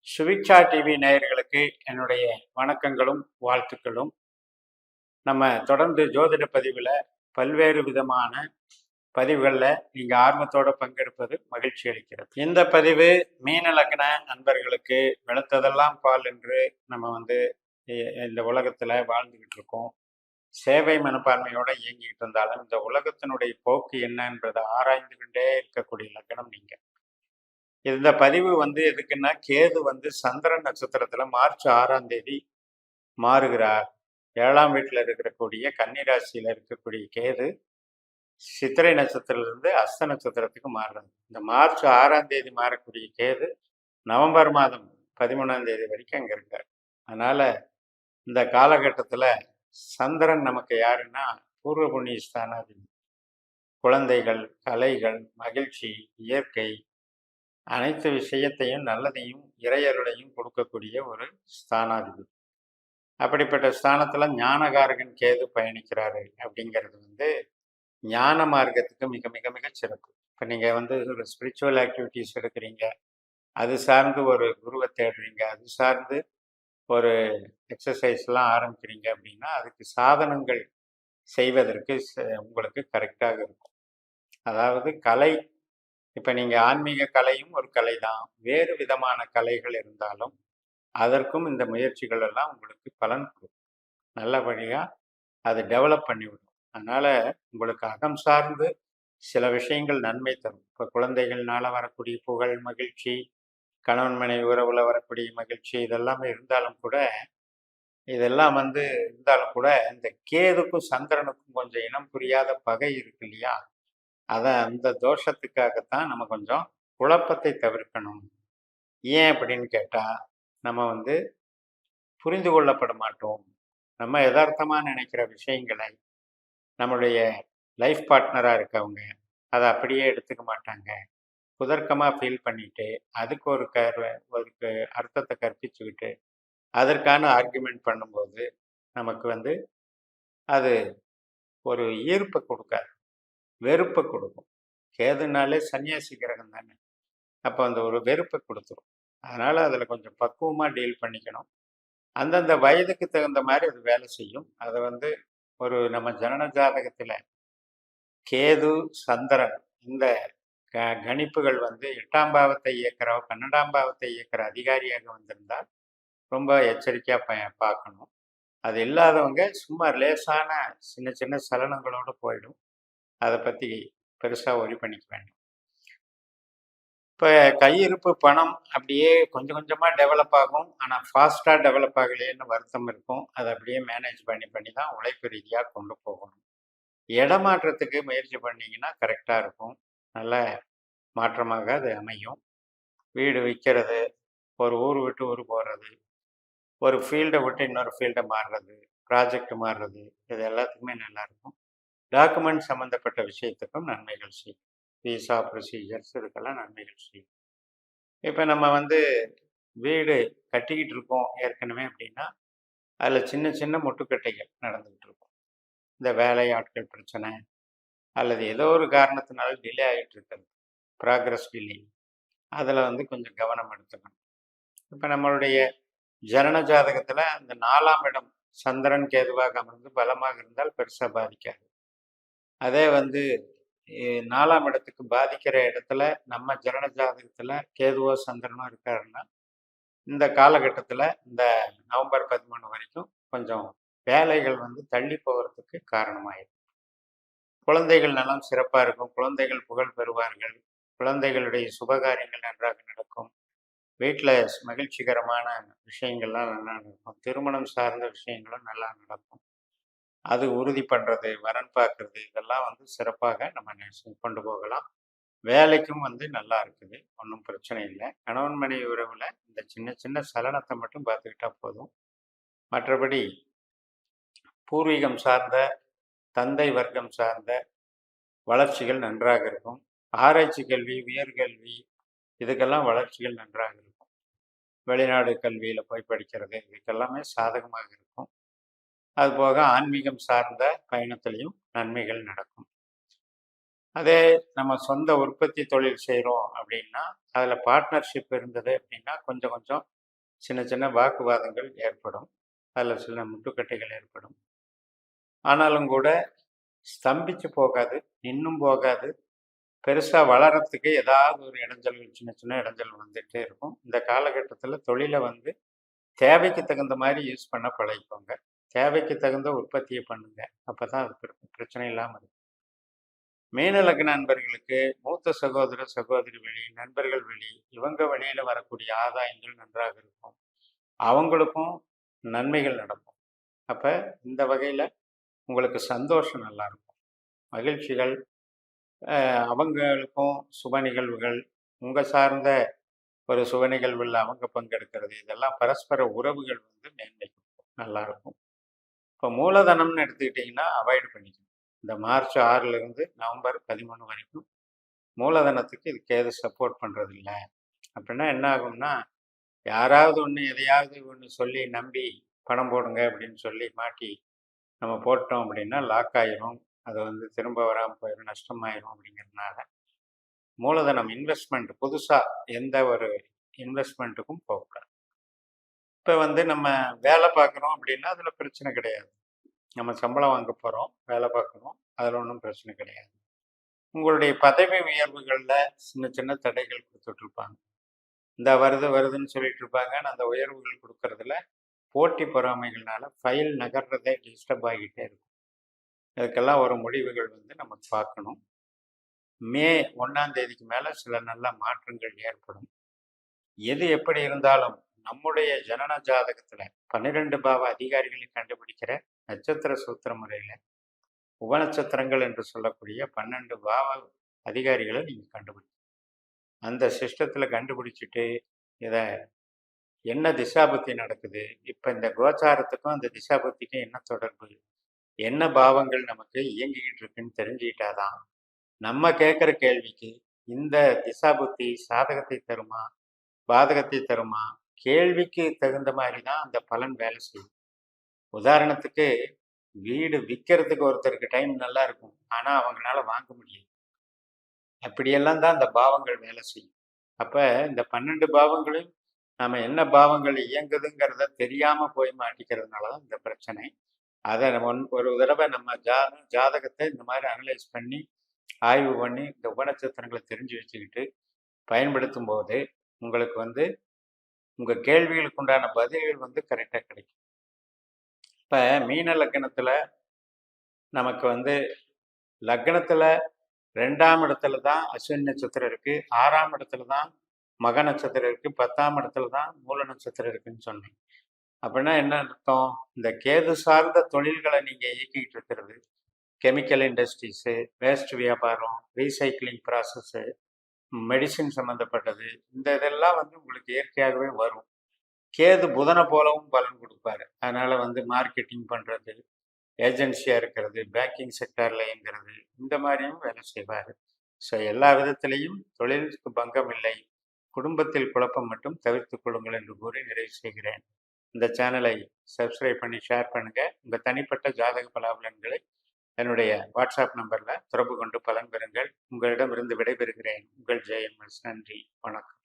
சுவிக்ஷா TV நேயர்களுக்கு என்னுடைய வணக்கங்களும் வாழ்த்துக்களும். நம்ம தொடர்ந்து ஜோதிட பதிவில் பல்வேறு விதமான பதிவுகளில் நீங்கள் ஆர்வத்தோட பங்கெடுப்பது மகிழ்ச்சி அளிக்கிறது. இந்த பதிவு மீன லக்ன நண்பர்களுக்கு வெளுத்ததெல்லாம் பால் என்று நம்ம இந்த உலகத்தில் வாழ்ந்துக்கிட்டு இருக்கோம். சேவை மனப்பான்மையோட இயங்கிக்கிட்டு இருந்தாலும் இந்த உலகத்தினுடைய போக்கு என்ன என்பதை ஆராய்ந்து கொண்டே இருக்கக்கூடிய லக்னம் நீங்கள். இந்த பதிவு எதுக்குன்னா, கேது சந்திரன் நட்சத்திரத்துல மார்ச் 6ஆம் தேதி மாறுகிறார். 7ஆம் வீட்டில் இருக்கக்கூடிய கன்னிராசியில இருக்கக்கூடிய கேது சித்திரை நட்சத்திரத்திலிருந்து அஸ்த நட்சத்திரத்துக்கு மாறுறது. இந்த மார்ச் 6ஆம் தேதி மாறக்கூடிய கேது நவம்பர் மாதம் 13ஆம் தேதி வரைக்கும் அங்க இருக்கார். அதனால இந்த காலகட்டத்துல சந்திரன் நமக்கு யாருன்னா பூர்வ புண்ணிய ஸ்தானாதிபதி. குழந்தைகள், கலைகள், மகிழ்ச்சி, இயற்கை, அனைத்து விஷயத்தையும் நல்லதையும் இறையருளையும் கொடுக்கக்கூடிய ஒரு ஸ்தானாதிபதி. அப்படிப்பட்ட ஸ்தானத்துல ஞானகாரகன் கேது பயணிக்கிறாரு அப்படிங்கிறது ஞான மார்க்கத்துக்கு மிக மிக மிக சிறப்பு. இப்போ நீங்க ஒரு ஸ்பிரிச்சுவல் ஆக்டிவிட்டிஸ் எடுக்கிறீங்க, அது சார்ந்து ஒரு குருவை தேடுறீங்க, அது சார்ந்து ஒரு எக்ஸசைஸ்லாம் ஆரம்பிக்கிறீங்க அப்படின்னா அதுக்கு சாதனங்கள் செய்வதற்கு உங்களுக்கு கரெக்டாக இருக்கும். அதாவது கலை, இப்போ நீங்கள் ஆன்மீக கலையும் ஒரு கலை தான். வேறு விதமான கலைகள் இருந்தாலும் அதற்கும் இந்த முயற்சிகள் எல்லாம் உங்களுக்கு பலன் கொடுக்கும். நல்லபடியாக அதை டெவலப் பண்ணிவிடும். அதனால் உங்களுக்கு அகம் சார்ந்து சில விஷயங்கள் நன்மை தரும். இப்போ குழந்தைகள்னால வரக்கூடிய புகழ், மகிழ்ச்சி, கணவன் மனைவி உறவில் வரக்கூடிய மகிழ்ச்சி, இதெல்லாமே இருந்தாலும் கூட இந்த கேதுக்கும் சந்திரனுக்கும் கொஞ்சம் இனம் புரியாத பகை இருக்கு இல்லையா? அந்த தோஷத்துக்காகத்தான் நம்ம கொஞ்சம் குழப்பத்தை தவிர்க்கணும். ஏன் அப்படின்னு கேட்டால், நம்ம புரிந்து கொள்ளப்பட மாட்டோம். நம்ம யதார்த்தமாக நினைக்கிற விஷயங்களை நம்மளுடைய லைஃப் பார்ட்னராக இருக்கவங்க அதை அப்படியே எடுத்துக்க மாட்டாங்க. குதர்க்கமாக ஃபீல் பண்ணிட்டு அதுக்கு ஒரு அர்த்தத்தை கற்பிச்சுக்கிட்டு அதற்கான ஆர்குமெண்ட் பண்ணும்போது நமக்கு அது ஒரு ஈர்ப்பை கொடுக்காது, வெறுப்பை கொடுக்கும். கேதுனாலே சன்னியாசி கிரகம் தானே, அப்போ ஒரு வெறுப்பை கொடுத்துரும். அதனால் அதில் கொஞ்சம் பக்குவமாக டீல் பண்ணிக்கணும். அந்தந்த வயதுக்கு தகுந்த மாதிரி அது வேலை செய்யும். அதை ஒரு நம்ம ஜனன ஜாதகத்தில் கேது சந்திரன் இந்த கணிப்புகள் 8ஆம் பாவத்தை இயக்கிற 12ஆம் பாவத்தை இயக்கிற அதிகாரியாக வந்திருந்தால் ரொம்ப எச்சரிக்கையாக பார்க்கணும். அது இல்லாதவங்க சும்மா லேசான சின்ன சின்ன சலனங்களோடு போயிடும். அதை பற்றி பெருசாக ஒரி பண்ணிக்க வேண்டும். இப்போ கையிருப்பு பணம் அப்படியே கொஞ்சம் கொஞ்சமாக டெவலப் ஆகும். ஆனால் ஃபாஸ்ட்டாக டெவலப் ஆகலையேன்னு வருத்தம் இருக்கும். அதை அப்படியே மேனேஜ் பண்ணி தான் உழைப்பு ரீதியாக கொண்டு போகணும். இடமாற்றத்துக்கு முயற்சி பண்ணிங்கன்னா கரெக்டாக இருக்கும். நல்ல மாற்றமாக அது அமையும். வீடு விற்கிறது, ஒரு ஊர் விட்டு ஊர் போகிறது, ஒரு ஃபீல்டை விட்டு இன்னொரு ஃபீல்டை மாறுறது, ப்ராஜெக்ட் மாறுறது, இது எல்லாத்துக்குமே நல்லாயிருக்கும். டாக்குமெண்ட் சம்மந்தப்பட்ட விஷயத்துக்கும் நன்மைகள் செய்யும். விசா ப்ரொசீஜர்ஸ் இதுக்கெல்லாம் நன்மைகள் செய்யும். இப்போ நம்ம வீடு கட்டிக்கிட்டு இருக்கோம் ஏற்கனவே அப்படின்னா அதில் சின்ன சின்ன முட்டுக்கட்டைகள் நடந்துக்கிட்டு இருக்கும். இந்த வேலையாட்கள் பிரச்சனை அல்லது ஏதோ ஒரு காரணத்தினால டிலே ஆகிட்டு இருக்கிறது, ப்ராக்ரஸ் டிலே, அதில் கொஞ்சம் கவனம் எடுத்துக்கணும். இப்போ நம்மளுடைய ஜனன ஜாதகத்தில் அந்த 4ஆம் இடம் சந்திரன் கேதுவாக அமர்ந்து பலமாக இருந்தால் பெருசாக பாதிக்காது. அதே 4ஆம் இடத்துக்கு பாதிக்கிற இடத்துல நம்ம ஜனன ஜாதகத்தில் கேதுவோ சந்திரனோ இருக்காருன்னா இந்த காலகட்டத்தில் இந்த நவம்பர் 13 வரைக்கும் கொஞ்சம் வேலைகள் தள்ளி போகிறதுக்கு காரணமாயிடும். குழந்தைகள் நலம் சிறப்பாக இருக்கும். குழந்தைகள் புகழ் பெறுவார்கள். குழந்தைகளுடைய சுபகாரியங்கள் நன்றாக நடக்கும். வீட்டில் மகிழ்ச்சிகரமான விஷயங்கள்லாம் நல்லா நடக்கும். திருமணம் சார்ந்த விஷயங்களும் நல்லா நடக்கும். அது உறுதி பண்ணுறது, வரன் பார்க்குறது, இதெல்லாம் சிறப்பாக நம்ம கொண்டு போகலாம். வேலைக்கும் நல்லா இருக்குது, ஒன்றும் பிரச்சனை இல்லை. கணவன் மனைவி உறவில் இந்த சின்ன சின்ன சலனத்தை மட்டும் பார்த்துக்கிட்டா போதும். மற்றபடி பூர்வீகம் சார்ந்த, தந்தை வர்க்கம் சார்ந்த வளர்ச்சிகள் நன்றாக இருக்கும். ஆராய்ச்சி கல்வி, உயர்கல்வி, இதுக்கெல்லாம் வளர்ச்சிகள் நன்றாக இருக்கும். வெளிநாடு கல்வியில் போய் படிக்கிறது, இதுக்கெல்லாமே சாதகமாக இருக்கும். அதுபோக ஆன்மீகம் சார்ந்த பயணத்திலையும் நன்மைகள் நடக்கும். அதே நம்ம சொந்த உற்பத்தி தொழில் செய்கிறோம் அப்படின்னா அதில் பார்ட்னர்ஷிப் இருந்தது அப்படின்னா கொஞ்சம் கொஞ்சம் சின்ன சின்ன வாக்குவாதங்கள் ஏற்படும். அதில் சில முட்டுக்கட்டைகள் ஏற்படும். ஆனாலும் கூட ஸ்தம்பிச்சு போகாது, இன்னும் போகாது. பெருசாக வளரத்துக்கு ஏதாவது ஒரு இடைஞ்சல்கள், சின்ன சின்ன இடைஞ்சல் வந்துகிட்டே இருக்கும். இந்த காலகட்டத்தில் தொழிலை வந்து தேவைக்கு தகுந்த மாதிரி யூஸ் பண்ண பழகிக்கோங்க. தேவைக்கு தகுந்த உற்பத்தியை பண்ணுங்க. அப்போ தான் அது பிரச்சனை இல்லாமல் இருக்கும். மீன லக்ன நண்பர்களுக்கு மூத்த சகோதர சகோதரி வழி, நண்பர்கள் வழி, இவங்க வழியில் வரக்கூடிய ஆதாயங்கள் நன்றாக இருக்கும். அவங்களுக்கும் நன்மைகள் நடக்கும். அப்போ இந்த வகையில் உங்களுக்கு சந்தோஷம் நல்லா இருக்கும். மகிழ்ச்சிகள், அவங்களுக்கும் சுப நிகழ்வுகள், உங்கள் சார்ந்த ஒரு சுப நிகழ்வில் அவங்க பங்கெடுக்கிறது, இதெல்லாம் பரஸ்பர உறவுகள் வந்து மேன்மை கொடுக்கும், நல்லாயிருக்கும். இப்போ மூலதனம்னு எடுத்துக்கிட்டிங்கன்னா அவாய்டு பண்ணிக்கணும். இந்த மார்ச் 6லேருந்து நவம்பர் 13 வரைக்கும் மூலதனத்துக்கு இதுக்கு எது சப்போர்ட் பண்ணுறதில்ல. அப்படின்னா என்ன ஆகும்னா, யாராவது ஒன்று எதையாவது ஒன்று சொல்லி நம்பி பணம் போடுங்க அப்படின்னு சொல்லி மாட்டி நம்ம போட்டோம் அப்படின்னா லாக் ஆயிரும். அது வந்து திரும்ப வராமல் போயிடும், நஷ்டமாயிரும். அப்படிங்கிறதுனால மூலதனம் இன்வெஸ்ட்மெண்ட் புதுசாக எந்த ஒரு இன்வெஸ்ட்மெண்ட்டுக்கும் போகக்கூடாது. இப்போ வந்து நம்ம வேலை பார்க்குறோம் அப்படின்னா அதில் பிரச்சனை கிடையாது. நம்ம சம்பளம் வாங்க போகிறோம், வேலை பார்க்குறோம், அதில் ஒன்றும் பிரச்சனை கிடையாது. உங்களுடைய பதவி உயர்வுகளில் சின்ன சின்ன தடைகள் கொடுத்துட்ருப்பாங்க. இந்த வருதுன்னு சொல்லிட்டு இருப்பாங்க. அந்த உயர்வுகள் கொடுக்கறதுல போட்டி பொறாமைகள்னால ஃபைல் நகர்றதே டிஸ்டர்ப் ஆகிட்டே இருக்கும். அதுக்கெல்லாம் ஒரு முடிவுகள் வந்து நம்ம பார்க்கணும். மே 1ஆம் தேதிக்கு மேலே சில நல்ல மாற்றங்கள் ஏற்படும். எது எப்படி இருந்தாலும் நம்முடைய ஜனன ஜாதகத்தில் 12 பாவ அதிகாரிகளை கண்டுபிடிக்கிற நட்சத்திர சூத்திர முறையில் உபநட்சத்திரங்கள் என்று சொல்லக்கூடிய 12 பாவ அதிகாரிகளை நீங்கள் கண்டுபிடிக்கணும். அந்த சிஸ்டத்தில் கண்டுபிடிச்சிட்டு இதை என்ன திசாபுத்தி நடக்குது, இப்போ இந்த கோச்சாரத்துக்கும் அந்த திசாபுத்திக்கும் என்ன தொடர்பு, என்ன பாவங்கள் நமக்கு இயங்கிக்கிட்டு இருக்குன்னு தெரிஞ்சுக்கிட்டாதான் நம்ம கேட்குற கேள்விக்கு இந்த திசாபுத்தி சாதகத்தை தருமா பாதகத்தை தருமா, கேள்விக்கு தகுந்த மாதிரி தான் அந்த பலன் வேலை செய்யும். உதாரணத்துக்கு வீடு விற்கிறதுக்கு ஒருத்தருக்கு டைம் நல்லா இருக்கும், ஆனால் அவங்களால வாங்க முடியாது. அப்படியெல்லாம் தான் அந்த பாவங்கள் வேலை செய்யும். அப்போ இந்த 12 பாவங்களையும் நம்ம என்ன பாவங்கள் இயங்குதுங்கிறத தெரியாமல் போய் மாட்டிக்கிறதுனால தான் இந்த பிரச்சனை. அதை ஒரு தடவை நம்ம ஜாதகத்தை இந்த மாதிரி அனலைஸ் பண்ணி ஆய்வு பண்ணி இந்த உபநட்சத்திரங்களை தெரிஞ்சு வச்சுக்கிட்டு பயன்படுத்தும் போது உங்களுக்கு வந்து உங்கள் கேள்விகளுக்கு உண்டான பதில்கள் வந்து கரெக்டாக கிடைக்கும். இப்போ மீன லக்னத்தில் நமக்கு வந்து லக்னத்தில் 2ஆம் இடத்துல தான் அஸ்வினி நட்சத்திரம் இருக்குது, 6ஆம் இடத்துல தான் மக நட்சத்திரம் இருக்குது, 10ஆம் இடத்துல தான் மூல நட்சத்திரம் இருக்குன்னு சொன்னேன். அப்படின்னா என்ன அர்த்தம், இந்த கேது சார்ந்த தொழில்களை நீங்கள் இயக்கிக்கிட்டு இருக்கிறது, கெமிக்கல் இண்டஸ்ட்ரீஸு, வேஸ்ட் வியாபாரம், ரீசைக்கிளிங் ப்ராசஸ்ஸு, மெடிசின் சம்மந்தப்பட்டது, இந்த இதெல்லாம் வந்து உங்களுக்கு இயற்கையாகவே வரும். கேது புதனை போலவும் பலன் கொடுப்பாரு. அதனால் வந்து மார்க்கெட்டிங் பண்ணுறது, ஏஜென்சியாக இருக்கிறது, பேங்கிங் செக்டரில் இயங்கிறது, இந்த மாதிரியும் வேலை செய்வார். ஸோ எல்லா விதத்திலையும் தொழிலுக்கு பங்கம் இல்லை, குடும்பத்தில் குழப்பம் மட்டும் தவிர்த்து கொள்ளுங்கள் என்று கூறி நிறைவு செய்கிறேன். இந்த சேனலை சப்ஸ்கிரைப் பண்ணி ஷேர் பண்ணுங்கள். உங்கள் தனிப்பட்ட ஜாதக பலாபலன்களை என்னுடைய வாட்ஸ்அப் நம்பரில் தொடர்பு கொண்டு பலன் பெறுங்கள். உங்களிடமிருந்து விடைபெறுகிறேன். உங்கள் ஜெயம்எஸ். நன்றி, வணக்கம்.